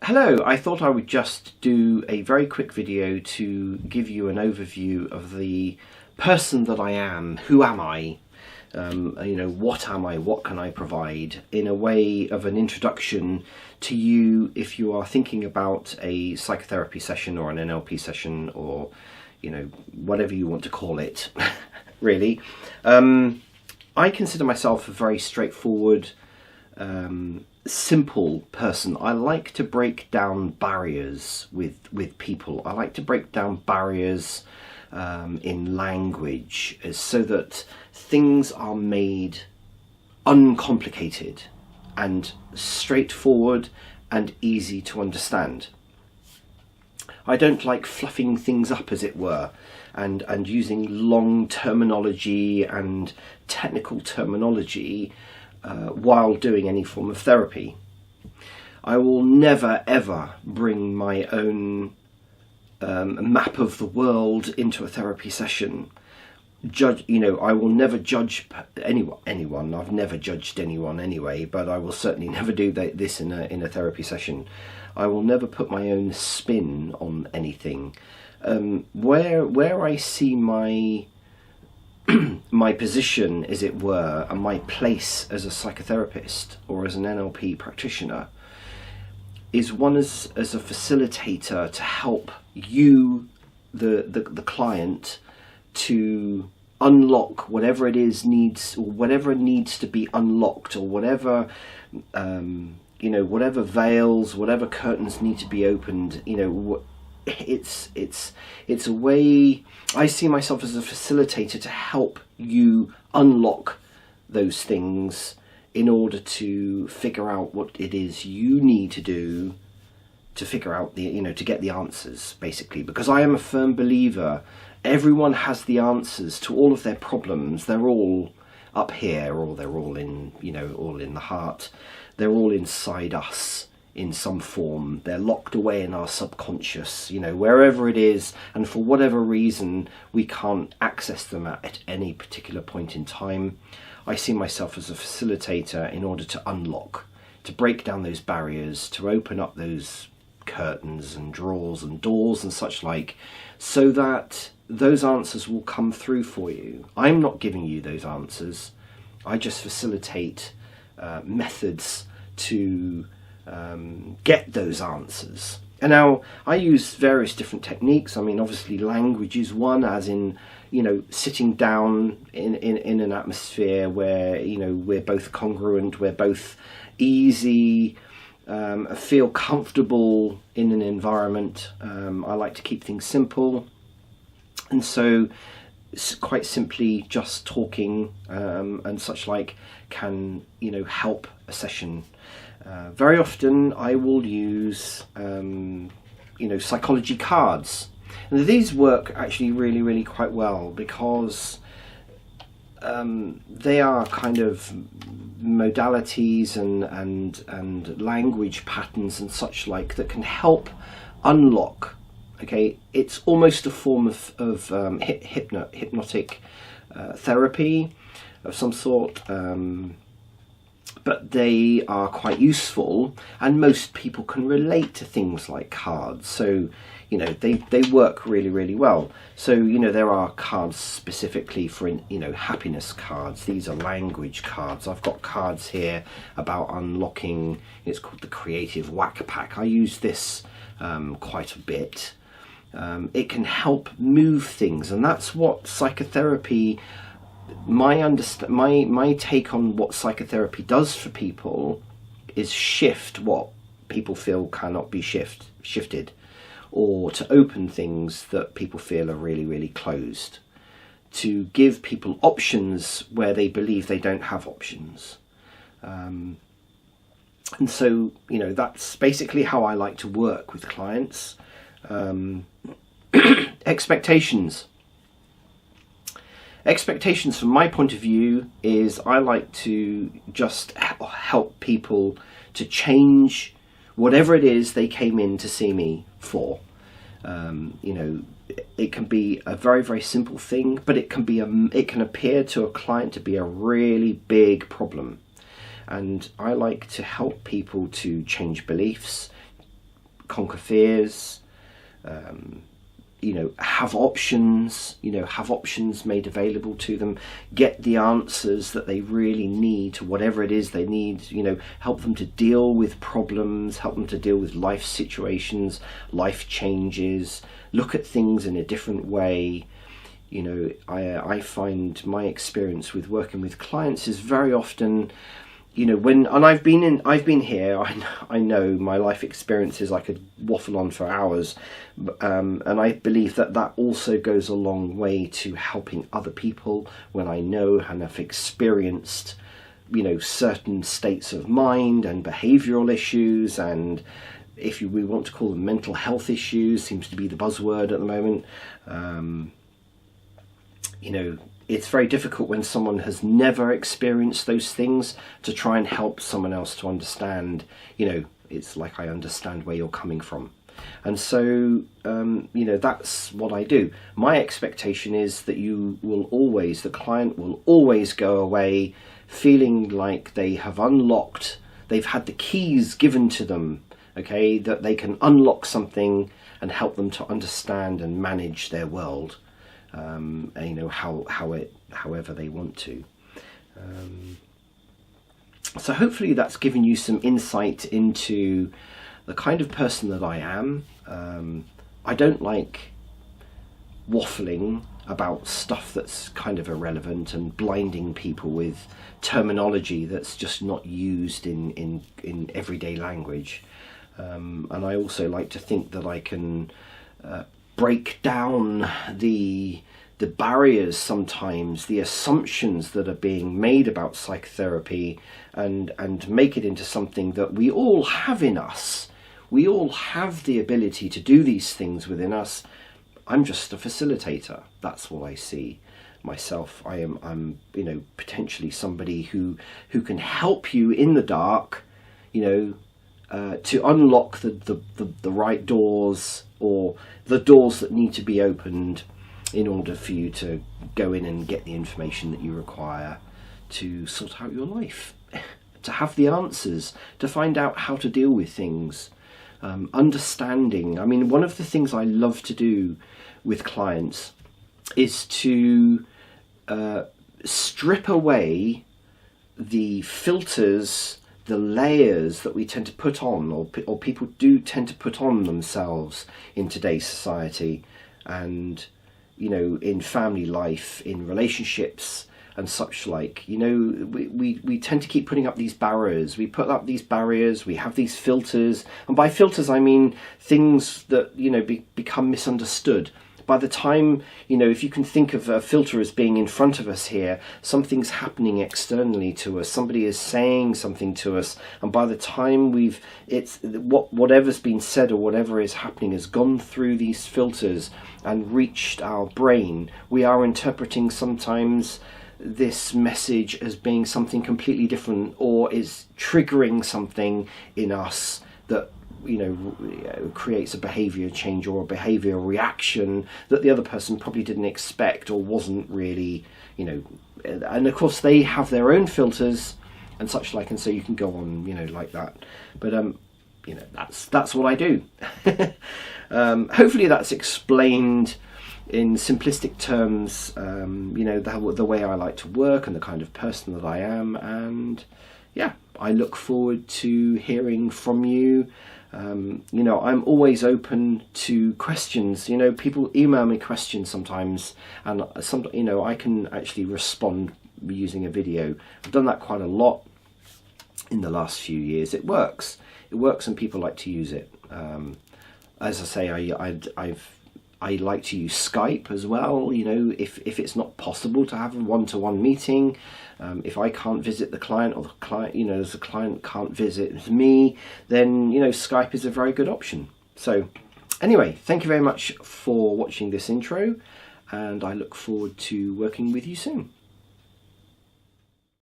Hello, I thought I would just do a very quick video to give you an overview of the person that I am. Who am I? What am I? What can I provide? In a way of an introduction to you if you are thinking about a psychotherapy session or an NLP session or, whatever you want to call it, really. I consider myself a very straightforward, simple person. I like to break down barriers with people. I like to break down barriers in language so that things are made uncomplicated and straightforward and easy to understand. I don't like fluffing things up, as it were, and using long terminology and technical terminology while doing any form of therapy. I will never ever bring my own map of the world into a therapy session. I will never judge anyone. I've never judged anyone anyway, but I will certainly never do this in a therapy session. I will never put my own spin on anything. Where I see my position, as it were, and my place as a psychotherapist or as an NLP practitioner is one as a facilitator to help you, the client, to unlock whatever it is whatever needs to be unlocked, or whatever whatever veils, whatever curtains need to be opened. It's a way. I see myself as a facilitator to help you unlock those things in order to figure out what it is you need to do to figure out to get the answers, basically. Because I am a firm believer, everyone has the answers to all of their problems. They're all up here, or they're all in, all in the heart. They're all inside us in some form. They're locked away in our subconscious, wherever it is, and for whatever reason we can't access them at any particular point in time. I see myself as a facilitator in order to unlock, to break down those barriers, to open up those curtains and drawers and doors and such like, so that those answers will come through for you. I'm not giving you those answers. I just facilitate methods to get those answers. And now I use various different techniques. I mean, obviously language is one, as in, sitting down in an atmosphere where, we're both congruent, we're both easy, feel comfortable in an environment. I like to keep things simple. And so quite simply just talking and such like can, help a session. Very often I will use, psychology cards. And these work actually really, really quite well, because they are kind of modalities and language patterns and such like that can help unlock. Okay, it's almost a form of hypnotic therapy of some sort. But they are quite useful, and most people can relate to things like cards. So, they work really, really well. So, there are cards specifically for, happiness cards. These are language cards. I've got cards here about unlocking. It's called the Creative Whack Pack. I use this quite a bit. It can help move things, and that's what psychotherapy. My take on what psychotherapy does for people is shift what people feel cannot be shifted, or to open things that people feel are really, really closed, to give people options where they believe they don't have options. And so, that's basically how I like to work with clients. Expectations from my point of view is I like to just help people to change whatever it is they came in to see me for. It can be a very, very simple thing, but it can appear to a client to be a really big problem. And I like to help people to change beliefs, conquer fears, have options, have options made available to them, get the answers that they really need to whatever it is they need, help them to deal with problems, help them to deal with life situations, life changes, look at things in a different way. I find my experience with working with clients is very often, I've been here. I know my life experiences. I could waffle on for hours, and I believe that also goes a long way to helping other people when I know and have experienced, certain states of mind and behavioural issues, and if we want to call them mental health issues, seems to be the buzzword at the moment. It's very difficult when someone has never experienced those things to try and help someone else to understand. It's like, I understand where you're coming from. And so, that's what I do. My expectation is that the client will always go away feeling like they have unlocked, they've had the keys given to them, okay, that they can unlock something and help them to understand and manage their world. However they want to. So hopefully that's given you some insight into the kind of person that I am. I don't like waffling about stuff that's kind of irrelevant and blinding people with terminology that's just not used in everyday language. And I also like to think that I can break down the barriers sometimes, the assumptions that are being made about psychotherapy, and make it into something that we all have in us. We all have the ability to do these things within us. I'm just a facilitator. That's what I see myself. I'm potentially somebody who can help you in the dark, to unlock the right doors, or the doors that need to be opened in order for you to go in and get the information that you require to sort out your life, to have the answers, to find out how to deal with things, understanding. I mean, one of the things I love to do with clients is to strip away the filters, the layers that we tend to put on, or people do tend to put on themselves in today's society, and in family life, in relationships and such like. We tend to keep putting up these barriers. We put up these barriers, we have these filters, and by filters I mean things that become misunderstood. By the time, if you can think of a filter as being in front of us here, something's happening externally to us, somebody is saying something to us, and by the time whatever's been said or whatever is happening has gone through these filters and reached our brain, we are interpreting sometimes this message as being something completely different, or is triggering something in us that creates a behavior change or a behavior reaction that the other person probably didn't expect or wasn't really, and of course they have their own filters and such like, and so you can go on, like that. But that's what I do. Hopefully that's explained in simplistic terms, the way I like to work and the kind of person that I am. And yeah, I look forward to hearing from you. I'm always open to questions. People email me questions sometimes, and I can actually respond using a video. I've done that quite a lot in the last few years. It works, and people like to use it. As I say, I like to use Skype as well. If it's not possible to have a one-to-one meeting, if I can't visit the client, or the client, the client can't visit me, then Skype is a very good option. So anyway, thank you very much for watching this intro, and I look forward to working with you soon.